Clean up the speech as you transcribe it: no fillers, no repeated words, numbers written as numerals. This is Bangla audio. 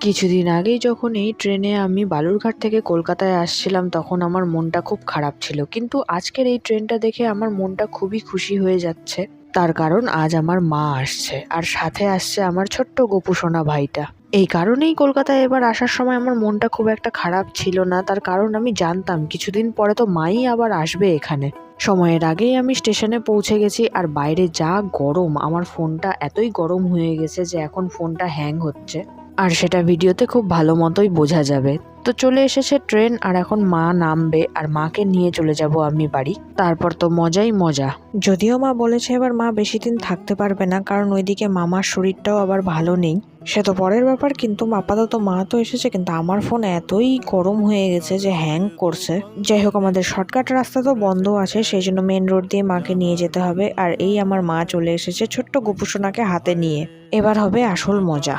কিছুদিন আগেই যখন এই ট্রেনে আমি বালুরঘাট থেকে কলকাতায় আসছিলাম তখন আমার মনটা খুব খারাপ ছিল, কিন্তু আজকের এই ট্রেনটা দেখে আমার মনটা খুবই খুশি হয়ে যাচ্ছে। তার কারণ আজ আমার মা আসছে আর সাথে আসছে আমার ছোট্ট গোপু সোনা ভাইটা। এই কারণেই কলকাতায় এবার আসার সময় আমার মনটা খুব একটা খারাপ ছিল না, তার কারণ আমি জানতাম কিছুদিন পরে তো মাই আবার আসবে এখানে। সময়ের আগেই আমি স্টেশনে পৌঁছে গেছি আর বাইরে যা গরম, আমার ফোনটা এতই গরম হয়ে গেছে যে এখন ফোনটা হ্যাং হচ্ছে, আর সেটা ভিডিওতে খুব ভালো মতোই বোঝা যাবে। তো চলে এসেছে ট্রেন আর এখন মা নামবে আর মাকে নিয়ে চলে যাব আমি বাড়ি। তারপর তো মজাই মজা। যদিও মা বলেছে এবার মা বেশি দিন থাকতে পারবে না, কারণ ওইদিকে মামার শরীরটাও আবার ভালো নেই। সে তো পরের ব্যাপার, কিন্তু আপাতত মা তো এসেছে, কিন্তু আমার ফোন এতই গরম হয়ে গেছে যে হ্যাং করছে। যাই হোক, আমাদের শর্টকাট রাস্তা তো বন্ধ আছে, সেই জন্য মেন রোড দিয়ে মাকে নিয়ে যেতে হবে। আর এই আমার মা চলে এসেছে ছোট্ট গোপুসোনাকে হাতে নিয়ে। এবার হবে আসল মজা।